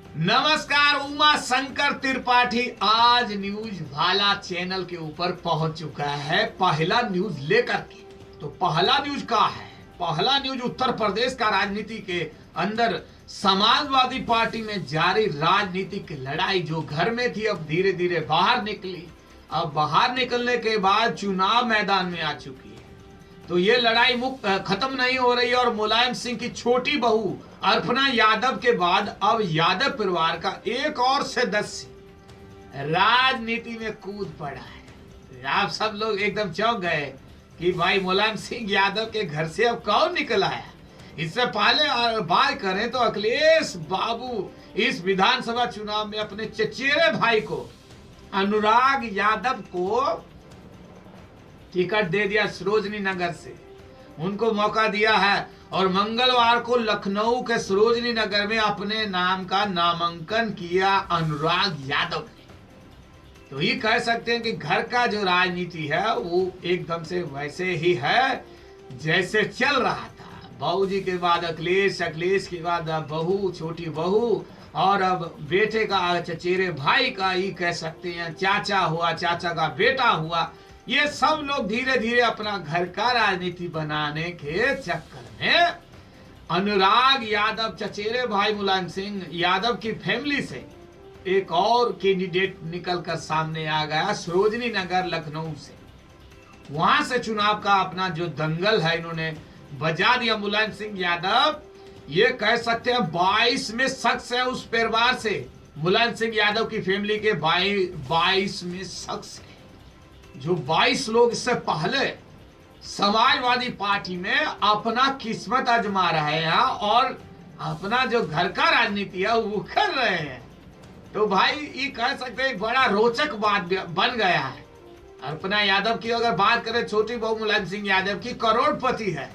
नमस्कार, उमा शंकर त्रिपाठी आज न्यूज भाला चैनल के ऊपर पहुंच चुका है पहला न्यूज लेकर के। तो पहला न्यूज का है, पहला न्यूज उत्तर प्रदेश का राजनीति के अंदर समाजवादी पार्टी में जारी राजनीतिक लड़ाई जो घर में थी अब धीरे धीरे बाहर निकली। अब बाहर निकलने के बाद चुनाव मैदान में आ चुकी है। तो ये लड़ाई खत्म नहीं हो रही और मुलायम सिंह की छोटी बहू अर्पणा यादव के बाद अब यादव परिवार का एक और सदस्य राजनीति में कूद पड़ा है। आप सब लोग एकदम चौंक गए कि भाई मुलायम सिंह यादव के घर से अब कौन निकल आया। इससे पहले बात करें तो अखिलेश बाबू इस विधानसभा चुनाव में अपने चचेरे भाई को अनुराग यादव को टिकट दे दिया सरोजनी नगर से, उनको मौका दिया है और मंगलवार को लखनऊ के सरोजनी नगर में अपने नाम का नामांकन किया अनुराग यादव ने। तो ये कह सकते हैं कि घर का जो राजनीति है वो एकदम से वैसे ही है जैसे चल रहा था। बहू जी के बाद अखिलेश, अखिलेश के बाद बहू, छोटी बहू और अब बेटे का, चचेरे भाई का, ये कह सकते हैं चाचा हुआ, चाचा का बेटा हुआ। ये सब लोग धीरे धीरे अपना घर का राजनीति बनाने के चक्कर में अनुराग यादव, चचेरे भाई मुलायम सिंह यादव की फैमिली से एक और कैंडिडेट निकलकर सामने आ गया सरोजनी नगर लखनऊ से। वहां से चुनाव का अपना जो दंगल है इन्होंने बजा दिया। मुलायम सिंह यादव ये कह सकते हैं 22 में शख्स है उस परिवार से। मुलायम सिंह यादव की फैमिली के 22 में शख्स है जो 22 लोग इससे पहले समाजवादी पार्टी में अपना किस्मत आजमा रहे हैं और अपना जो घर का राजनीति है वो कर रहे हैं। तो भाई ये कह सकते हैं बड़ा रोचक बात बन गया है। अर्पणा यादव की अगर बात करें, छोटी बहू मुलायम सिंह यादव की करोड़पति है।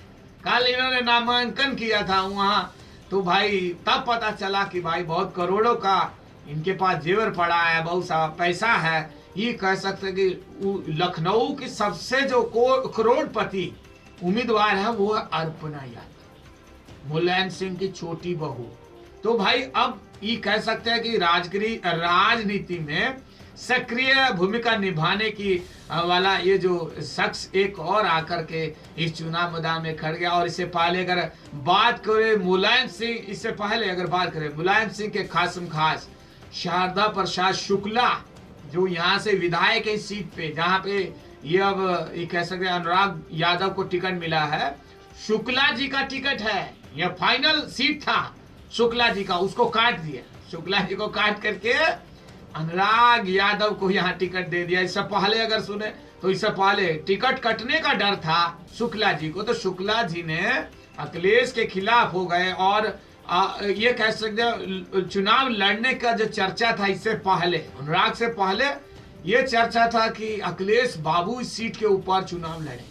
कल इन्होंने नामांकन किया था वहां, तो भाई तब पता चला कि भाई बहुत करोड़ों का इनके पास जेवर पड़ा है, बहुत सारा पैसा है। ये कह सकते हैं कि लखनऊ की सबसे जो करोड़पति उम्मीदवार है वो है अर्पणा यादव, मुलायम सिंह की छोटी बहू। तो भाई अब ये कह सकते हैं कि राजनीति में सक्रिय भूमिका निभाने की वाला ये जो शख्स एक और आकर के इस चुनाव मैदान में खड़ गया। और इससे पहले अगर बात करें मुलायम सिंह, इससे पहले अगर बात करें मुलायम सिंह के खासम खास शारदा प्रसाद शुक्ला जो यहाँ से विधायक है इस सीट पे, जहाँ पे ये अब ये कह सकते हैं अनुराग यादव को टिकट मिला है। शुक्ला जी का टिकट है, यह फाइनल सीट था शुक्ला जी का, उसको काट दिया। शुक्ला जी को काट करके अनुराग यादव को यहाँ टिकट दे दिया। इससे पहले अगर सुने तो इससे पहले टिकट कटने का डर था शुक्ला जी को, तो शुक्ला जी ने अखिलेश के खिलाफ हो गए और ये कह सकते हैं चुनाव लड़ने का जो चर्चा था इससे पहले, अनुराग से पहले ये चर्चा था कि अखिलेश बाबू इस सीट के ऊपर चुनाव लड़े,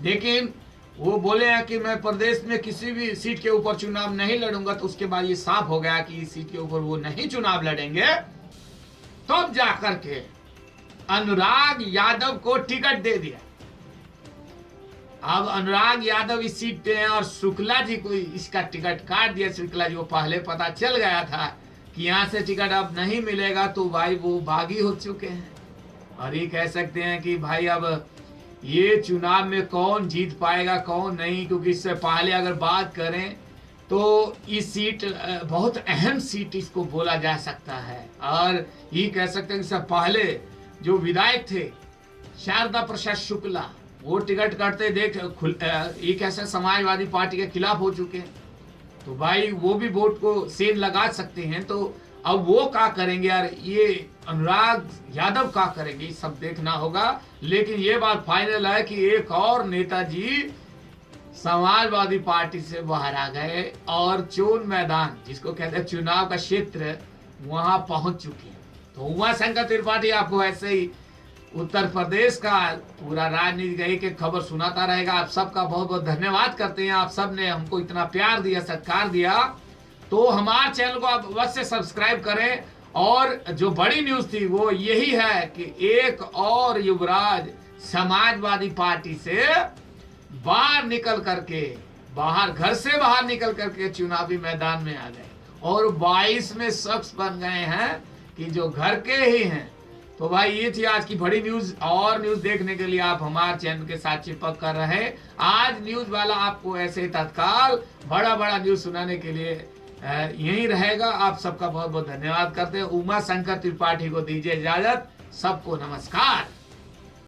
लेकिन वो बोले हैं कि मैं प्रदेश में किसी भी सीट के ऊपर चुनाव नहीं लड़ूंगा। तो उसके बाद ये साफ हो गया कि इस सीट के ऊपर वो नहीं चुनाव लड़ेंगे। तब जाकर के अनुराग यादव को टिकट दे दिया। अब अनुराग यादव इस सीट पे हैं और शुक्ला जी को इसका टिकट काट दिया। शुक्ला जी को पहले पता चल गया था कि यहाँ से टिकट अब नहीं मिलेगा, तो भाई वो बागी हो चुके हैं। और ये कह सकते हैं कि भाई अब ये चुनाव में कौन जीत पाएगा कौन नहीं, क्योंकि इससे पहले अगर बात करें तो इस सीट बहुत अहम सीट इसको बोला जा सकता है। और ये कह सकते हैं इससे पहले जो विधायक थे शारदा प्रसाद शुक्ला, वो टिकट काटते देख ये कैसे समाजवादी पार्टी के खिलाफ हो चुके हैं। तो भाई वो भी वोट को सेंध लगा सकते हैं। तो अब वो क्या करेंगे यार, ये अनुराग यादव क्या करेंगे, सब देखना होगा। लेकिन ये बात फाइनल है कि एक और नेताजी समाजवादी पार्टी से बाहर आ गए और चुनाव मैदान, जिसको कहते हैं चुनाव का क्षेत्र, वहां पहुंच चुके हैं। तो उमा शंकर त्रिपाठी आपको ऐसे ही उत्तर प्रदेश का पूरा राजनीति गई के खबर सुनाता रहेगा। आप सबका बहुत बहुत धन्यवाद करते हैं। आप सब ने हमको इतना प्यार दिया, सत्कार दिया। तो हमारे चैनल को आप अवश्य सब्सक्राइब करें। और जो बड़ी न्यूज थी वो यही है कि एक और युवराज समाजवादी पार्टी से बाहर निकल करके, घर से बाहर निकल करके चुनावी मैदान में आ गए और 22 में शख्स बन गए हैं कि जो घर के ही हैं। तो भाई ये थी आज की बड़ी न्यूज। और न्यूज देखने के लिए आप हमारे चैनल के साथ चिपक कर रहे। आज न्यूज वाला आपको ऐसे तत्काल बड़ा बड़ा न्यूज सुनाने के लिए यही रहेगा। आप सबका बहुत बहुत धन्यवाद करते हैं। उमा शंकर त्रिपाठी को दीजिए इजाजत। सबको नमस्कार।